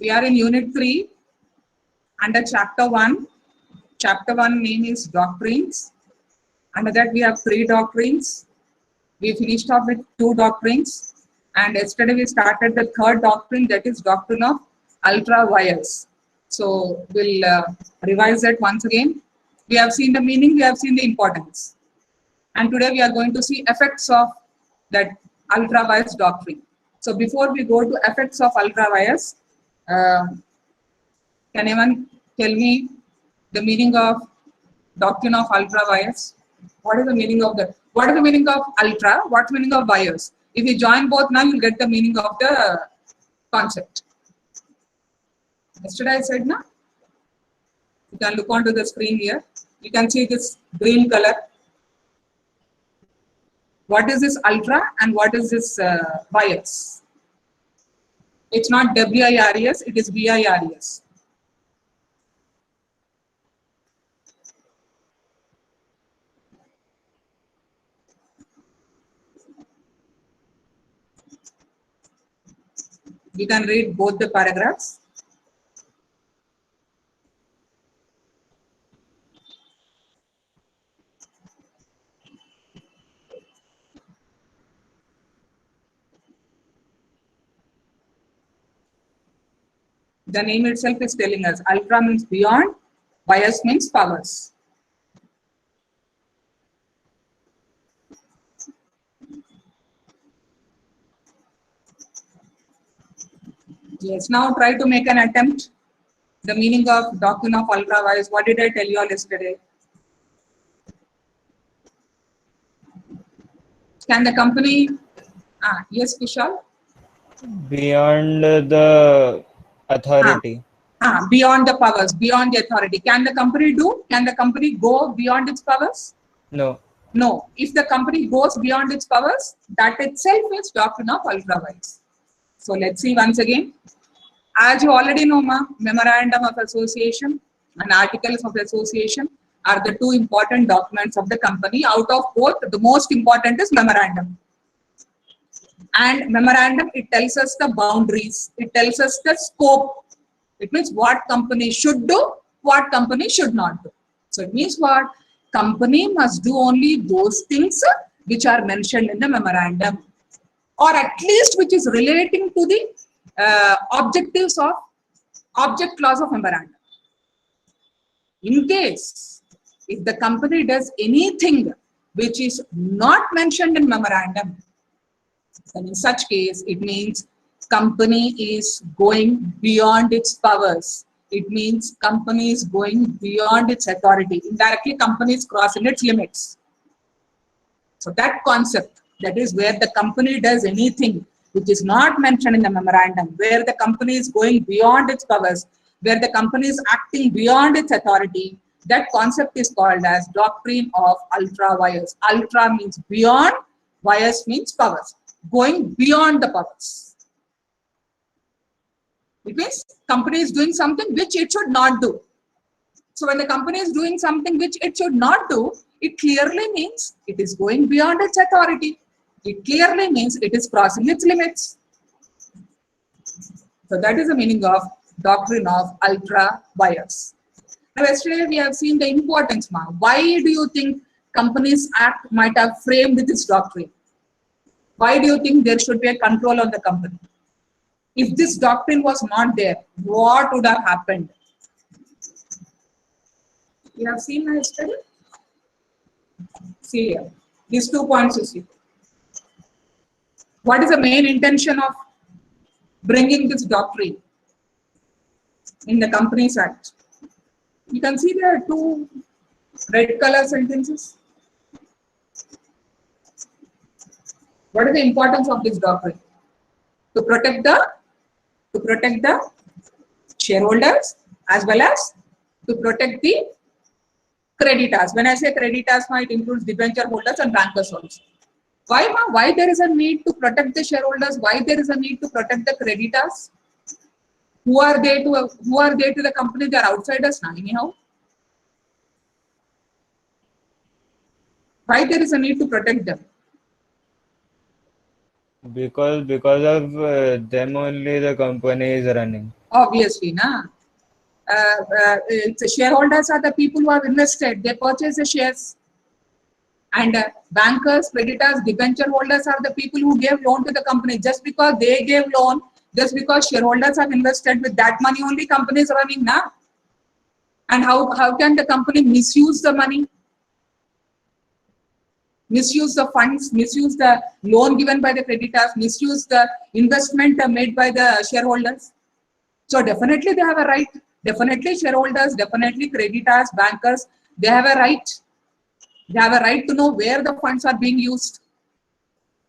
We are in Unit 3 under Chapter 1. Chapter 1 name is Doctrines. Under that we have 3 doctrines. We finished off with 2 doctrines. And yesterday we started the 3rd doctrine, that is doctrine of ultra vires. So we'll revise that once again. We have seen the meaning, we have seen the importance. And today we are going to see effects of that ultra vires doctrine. So before we go to effects of ultra vires, can anyone tell me the meaning of doctrine of ultra vires? What is the meaning of that? What is the meaning of ultra? What's the meaning of vires? If you join both now, you'll get the meaning of the concept. Yesterday I said, na? You can look onto the screen here. You can see this green color. What is this ultra and what is this vires? It's not WIRES, it is VIRES. You can read both the paragraphs. The name itself is telling us ultra means beyond, vires means powers. Yes, now try to make an attempt. The meaning of doctrine of ultra vires. What did I tell you all yesterday? Can the company, yes, Kushal? Beyond the authority. Beyond the powers, beyond the authority. Can the company do? Can the company go beyond its powers? No. No. If the company goes beyond its powers, that itself is doctrine of ultra vires. So let's see once again. As you already know, memorandum of association and articles of association are the 2 important documents of the company. Out of both, the most important is memorandum. And memorandum, it tells us the boundaries. It tells us the scope. It means what company should do, what company should not do. So it means what? Company must do only those things which are mentioned in the memorandum, or at least which is relating to the objectives of object clause of memorandum. In case if the company does anything which is not mentioned in memorandum, then in such case it means company is going beyond its powers. It means company is going beyond its authority. Indirectly, company is crossing its limits. So that concept, that is where the company does anything which is not mentioned in the memorandum, where the company is going beyond its powers, where the company is acting beyond its authority, that concept is called as doctrine of ultra vires. Ultra means beyond, vires means powers, going beyond the powers. It means company is doing something which it should not do. So when the company is doing something which it should not do, it clearly means it is going beyond its authority. It clearly means it is crossing its limits. So that is the meaning of doctrine of ultra vires. Now yesterday we have seen the importance now. Why do you think Companies Act might have framed this doctrine? Why do you think there should be a control on the company? If this doctrine was not there, what would have happened? You have seen my study? See here, these 2 points you see. What is the main intention of bringing this doctrine in the Companies Act? You can see there are 2 red color sentences. What is the importance of this doctrine? To protect the shareholders as well as to protect the creditors. When I say creditors, it includes debenture holders and bankers also. Why there is a need to protect the shareholders? Why there is a need to protect the creditors? Who are they to the company? They are outsiders now anyhow. Why there is a need to protect them? Because of them only the company is running. Obviously, na. Shareholders are the people who have invested. They purchase the shares. And bankers, creditors, debenture holders are the people who gave loan to the company. Just because they gave loan, just because shareholders have invested, with that money only company is running now. And how can the company misuse the money? Misuse the funds, misuse the loan given by the creditors, misuse the investment made by the shareholders. So definitely they have a right. Definitely shareholders, definitely creditors, bankers, they have a right. They have a right to know where the funds are being used.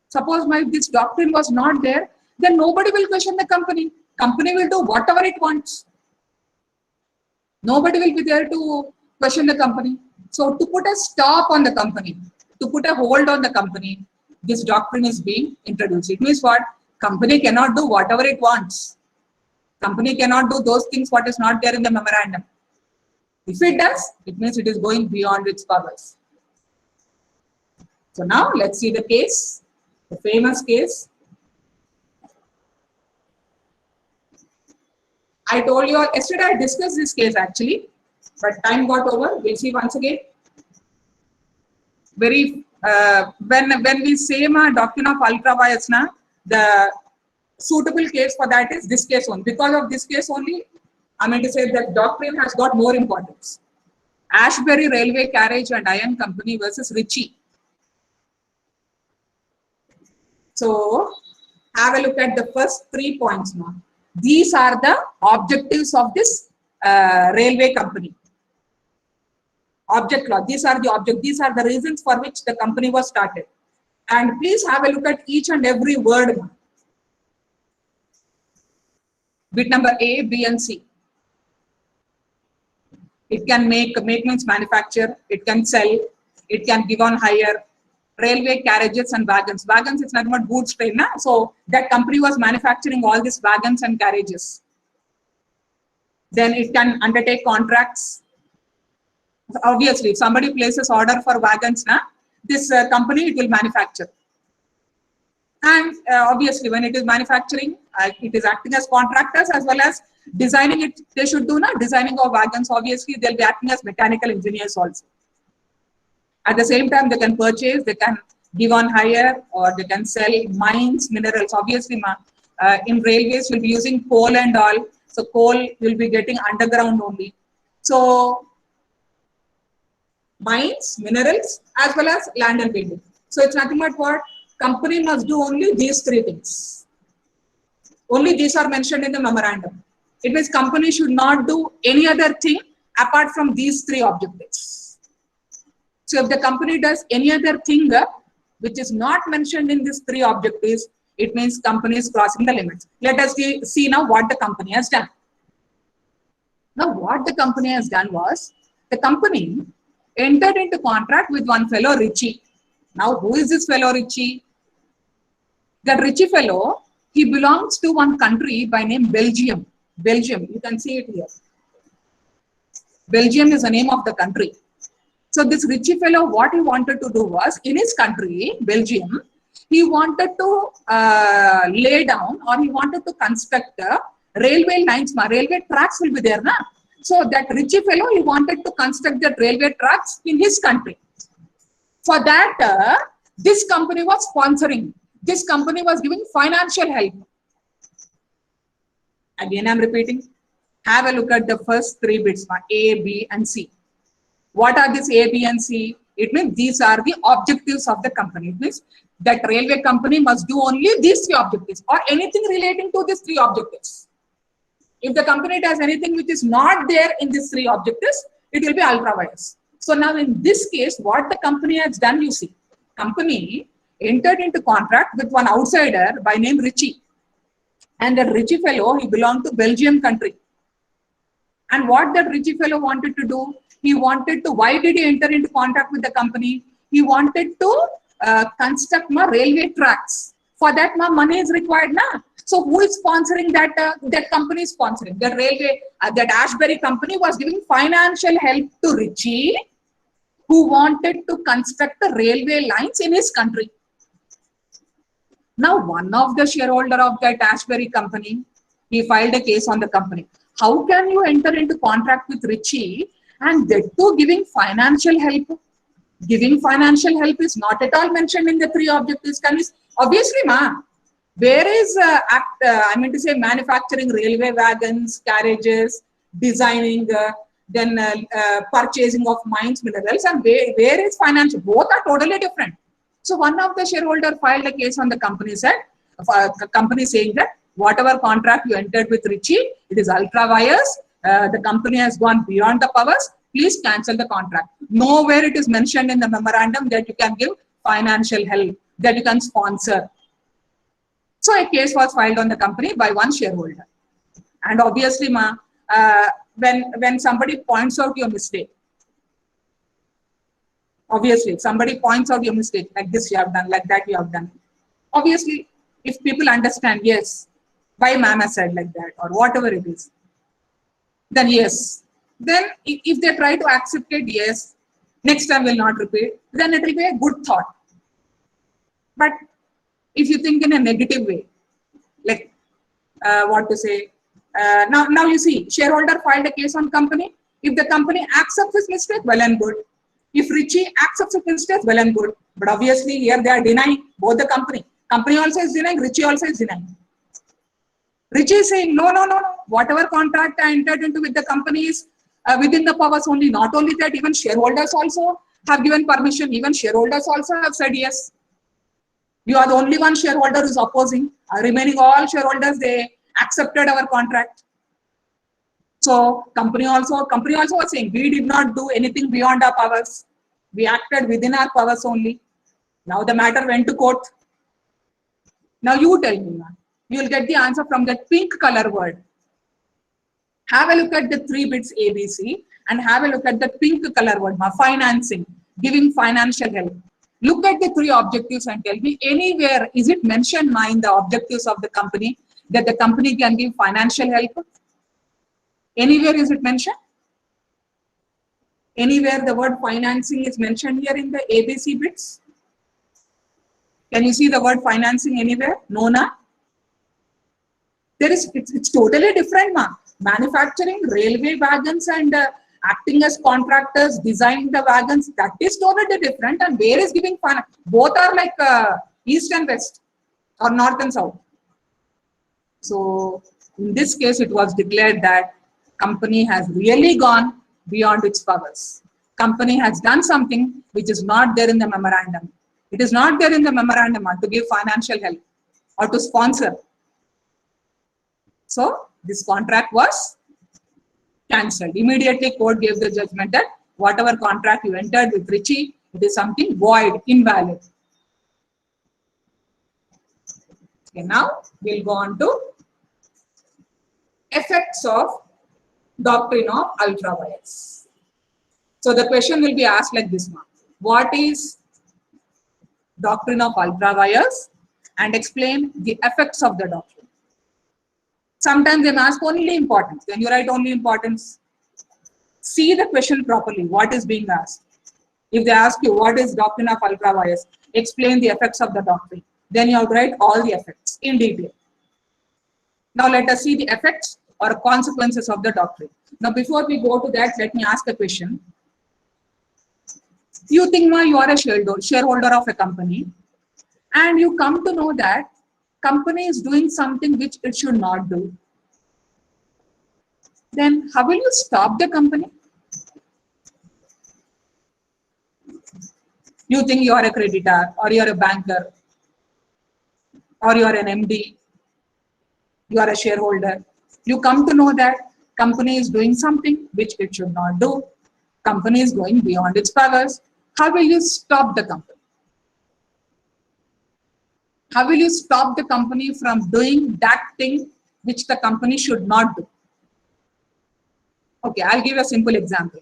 Suppose this doctrine was not there, then nobody will question the company. Company will do whatever it wants. Nobody will be there to question the company. So to put a stop on the company, to put a hold on the company, this doctrine is being introduced. It means what? Company cannot do whatever it wants. Company cannot do those things what is not there in the memorandum. If it does, it means it is going beyond its powers. So now let's see the case, the famous case. I told you all yesterday I discussed this case actually, but time got over. We'll see once again. When we say doctrine of ultra vires, the suitable case for that is this case only. Because of this case only, I mean to say that doctrine has got more importance. Ashbury Railway Carriage and Iron Company versus Ritchie. So have a look at the first 3 points now. These are the objectives of this railway company. Object law. These are the objects. These are the reasons for which the company was started. And please have a look at each and every word. Bit number A, B, and C. It can make means manufacture. It can sell. It can give on hire. Railway carriages and wagons. Wagons, it's nothing but goods train. So that company was manufacturing all these wagons and carriages. Then it can undertake contracts. Obviously, if somebody places order for wagons, this company, it will manufacture. And obviously, when it is manufacturing, it is acting as contractors as well as designing it. They should do designing of wagons. Obviously, they'll be acting as mechanical engineers also. At the same time, they can purchase, they can give on hire, or they can sell mines, minerals. Obviously, in railways, we'll be using coal and all. So coal will be getting underground only. So mines, minerals, as well as land and building. So it's nothing but what? Company must do only these 3 things. Only these are mentioned in the memorandum. It means company should not do any other thing apart from these 3 objectives. So if the company does any other thing which is not mentioned in these 3 objectives, it means company is crossing the limits. Let us see now what the company has done. Now what the company has done was, the company entered into contract with one fellow Ritchie. Now who is this fellow Ritchie? That Ritchie fellow, he belongs to one country by name Belgium. Belgium, you can see it here. Belgium is the name of the country. So this Ritchie fellow, what he wanted to do was, in his country, Belgium, he wanted to lay down, or he wanted to construct railway lines. Railway tracks will be there. So that Ritchie fellow, he wanted to construct the railway tracks in his country. For that, this company was sponsoring. This company was giving financial help. Again, I'm repeating. Have a look at the first 3 bits, A, B, and C. What are these A, B, and C? It means these are the objectives of the company. It means that railway company must do only these 3 objectives, or anything relating to these 3 objectives. If the company does anything which is not there in these 3 objectives, it will be ultra vires. So now in this case, what the company has done, you see, company entered into contract with one outsider by name Ritchie. And that Ritchie fellow, he belonged to Belgium country. And what that Ritchie fellow wanted to do, he wanted to, why did he enter into contract with the company? He wanted to construct railway tracks. For that, money is required. So who is sponsoring that? That company is sponsoring. That railway, that Ashbury company was giving financial help to Ritchie, who wanted to construct the railway lines in his country. Now, one of the shareholder of that Ashbury company, He filed a case on the company. How can you enter into contract with Richie and that too giving financial help? Giving financial help is not at all mentioned in the three objectives. Can you, obviously, ma, where is I mean to say manufacturing railway wagons, carriages, designing, then purchasing of mines, minerals, and where is financial? Both are totally different. So one of the shareholder filed a case on the company company saying that whatever contract you entered with Richie, it is ultra vires. The company has gone beyond the powers. Please cancel the contract. Nowhere it is mentioned in the memorandum that you can give financial help, that you can sponsor. So a case was filed on the company by one shareholder. And obviously, ma, when somebody points out your mistake, obviously, if somebody points out your mistake, like this you have done, like that you have done. Obviously, if people understand, yes, why mama said like that, or whatever it is, then yes. Then if they try to accept it, yes, next time will not repeat, then it will be a good thought. But if you think in a negative way, like what to say, now you see, shareholder filed a case on company. If the company accepts his mistake, well and good. If Richie accepts his mistake, well and good. But obviously here they are denying, both the company. Company also is denying, Richie also is denying. Richie is saying, no. Whatever contract I entered into with the company is within the powers only. Not only that, even shareholders also have given permission. Even shareholders also have said yes. You are the only one shareholder who is opposing. Remaining all shareholders, they accepted our contract. So company also was saying, we did not do anything beyond our powers. We acted within our powers only. Now the matter went to court. Now you tell me, you will get the answer from that pink color word. Have a look at the three bits ABC and have a look at the pink color word, financing, giving financial help. Look at the three objectives and tell me anywhere is it mentioned in the objectives of the company that the company can give financial help? Anywhere is it mentioned? Anywhere the word financing is mentioned here in the ABC bits? Can you see the word financing anywhere? No, na? It's totally different, ma. Manufacturing railway wagons and acting as contractors, designing the wagons, that is totally different. And where is giving finance? Both are like east and west or north and south. So in this case, it was declared that company has really gone beyond its powers. Company has done something which is not there in the memorandum. It is not there in the memorandum to give financial help or to sponsor. So this contract was cancelled. Immediately court gave the judgment that whatever contract you entered with Richie, it is something void, invalid. Okay, now we'll go on to effects of doctrine of ultra vires. So the question will be asked like this, Mark. What is doctrine of ultra vires? And explain the effects of the doctrine. Sometimes they ask only importance. When you write only importance, see the question properly, what is being asked. If they ask you what is doctrine of ultra vires, explain the effects of the doctrine. Then you have to write all the effects in detail. Now let us see the effects or consequences of the doctrine. Now before we go to that, let me ask a question. You think now you are a shareholder of a company and you come to know that company is doing something which it should not do. Then how will you stop the company? You think you are a creditor or you are a banker or you are an MD, you are a shareholder. You come to know that company is doing something which it should not do. Company is going beyond its powers. How will you stop the company? How will you stop the company from doing that thing which the company should not do? Okay, I'll give a simple example.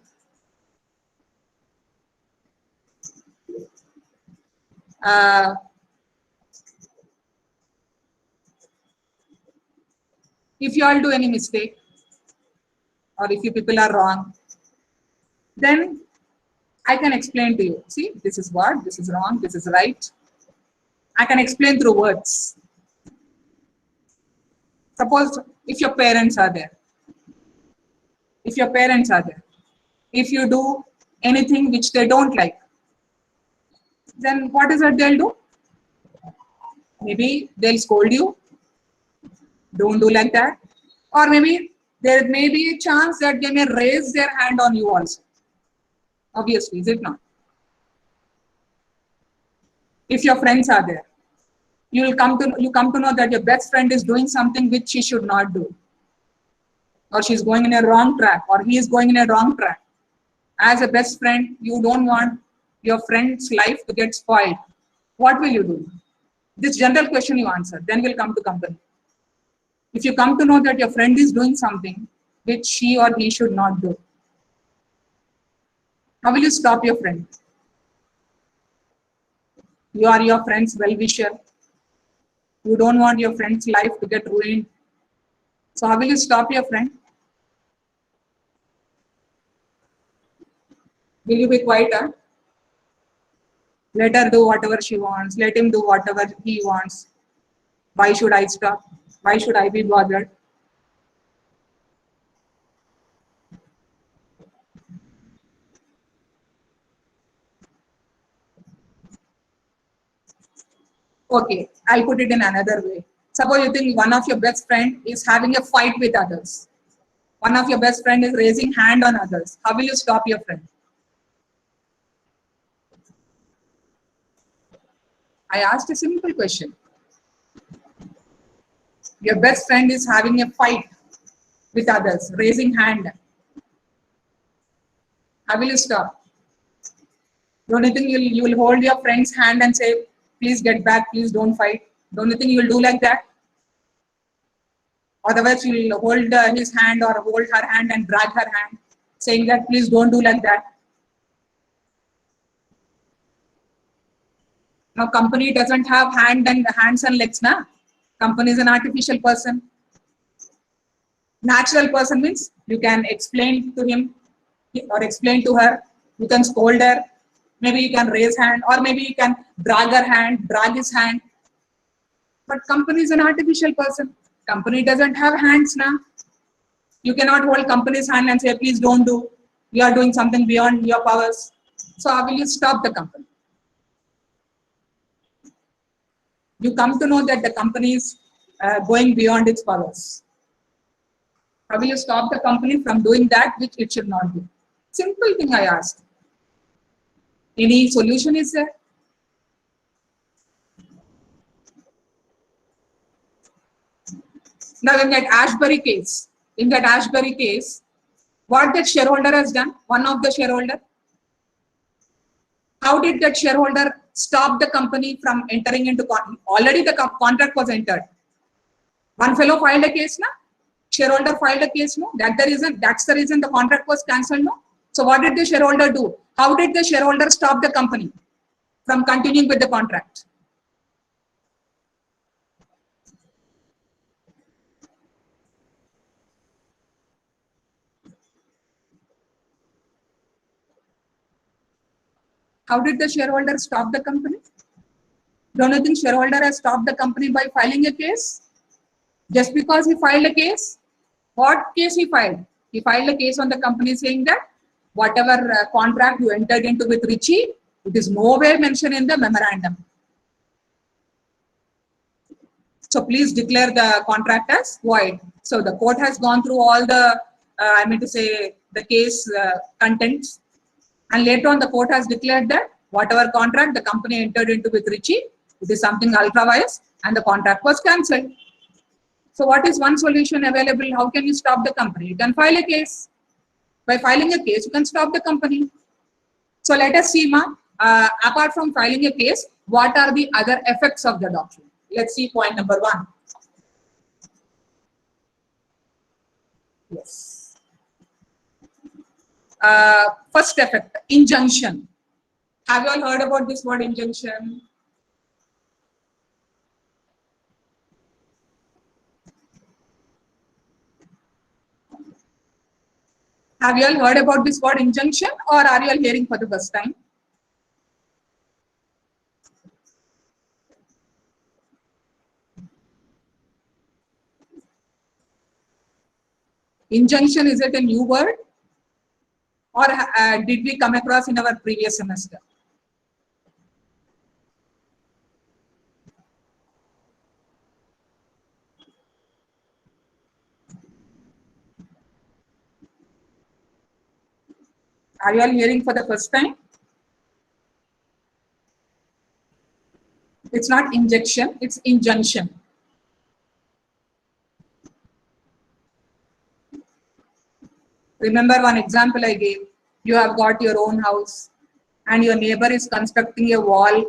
If you all do any mistake or if you people are wrong, then I can explain to you. See, this is what, this is wrong, this is right. I can explain through words. Suppose if your parents are there, if your parents are there, if you do anything which they don't like, then what is it they'll do? Maybe they'll scold you, don't do like that. Or maybe there may be a chance that they may raise their hand on you also. Obviously, is it not? If your friends are there, you come to know that your best friend is doing something which she should not do, or she's going in a wrong track, or he is going in a wrong track. As a best friend, you don't want your friend's life to get spoiled. What will you do? This general question you answer, then we'll come to company. If you come to know that your friend is doing something which she or he should not do, how will you stop your friend? You are your friend's well-wisher. You don't want your friend's life to get ruined. So how will you stop your friend? Will you be quiet? Huh? Let her do whatever she wants. Let him do whatever he wants. Why should I stop? Why should I be bothered? Okay, I'll put it in another way. Suppose you think one of your best friend is having a fight with others. One of your best friend is raising hand on others. How will you stop your friend? I asked a simple question. Your best friend is having a fight with others, raising hand. How will you stop? Don't you think you will hold your friend's hand and say, please get back, please don't fight? Don't you think you will do like that? Otherwise, you will hold his hand or hold her hand and drag her hand, saying that please don't do like that. Now, company doesn't have hands and legs, na? Company is an artificial person. Natural person means you can explain to him or explain to her. You can scold her. Maybe you can raise hand, or maybe you can drag her hand, drag his hand. But company is an artificial person. Company doesn't have hands now. You cannot hold company's hand and say, please don't do. You are doing something beyond your powers. So how will you stop the company? You come to know that the company is going beyond its powers. How will you stop the company from doing that which it should not do? Simple thing I asked. Any solution is there? Now in that Ashbury case, what that shareholder has done, one of the shareholder, how did that shareholder stop the company from entering into already the contract was entered. One fellow filed a case, na? Shareholder filed a case, no? That's the reason the contract was cancelled, no? So what did the shareholder do? How did the shareholder stop the company from continuing with the contract? How did the shareholder stop the company? Don't you think shareholder has stopped the company by filing a case? Just because he filed a case? What case he filed? He filed a case on the company saying that whatever contract you entered into with Richie, it is nowhere mentioned in the memorandum. So please declare the contract as void. So the court has gone through all the, the case contents, and later on the court has declared that whatever contract the company entered into with Richie, it is something ultra vires, and the contract was cancelled. So what is one solution available? How can you stop the company? You can file a case. By filing a case, you can stop the company. So let us see, apart from filing a case, what are the other effects of the document? Let's see point number 1. Yes. First effect, injunction. Have you all heard about this word injunction? Have you all heard about this word injunction, or are you all hearing for the first time? Injunction, is it a new word? Or did we come across in our previous semester? Are you all hearing for the first time? It's not injection, it's injunction. Remember one example I gave. You have got your own house and your neighbor is constructing a wall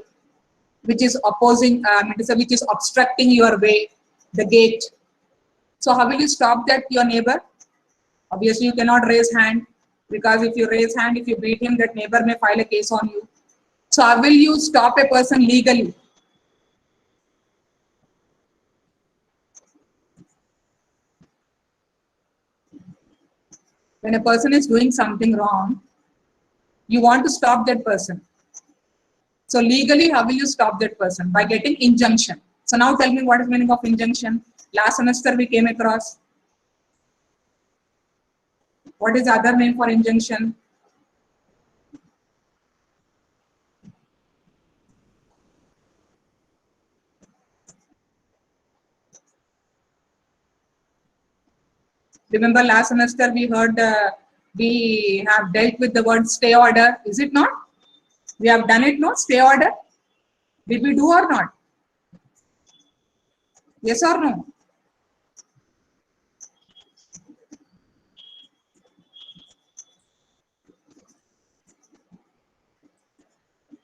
which is opposing, which is obstructing your way, the gate. So how will you stop that, your neighbor? Obviously, you cannot raise hand, because if you raise hand, if you beat him, that neighbor may file a case on you. So how will you stop a person legally? When a person is doing something wrong, you want to stop that person. So legally, how will you stop that person? By getting injunction. So now tell me, what is the meaning of injunction? Last semester we came across. What is the other name for injunction? Remember last semester we heard, we have dealt with the word stay order. Is it not? We have done it, no? Stay order. Did we do or not? Yes or no?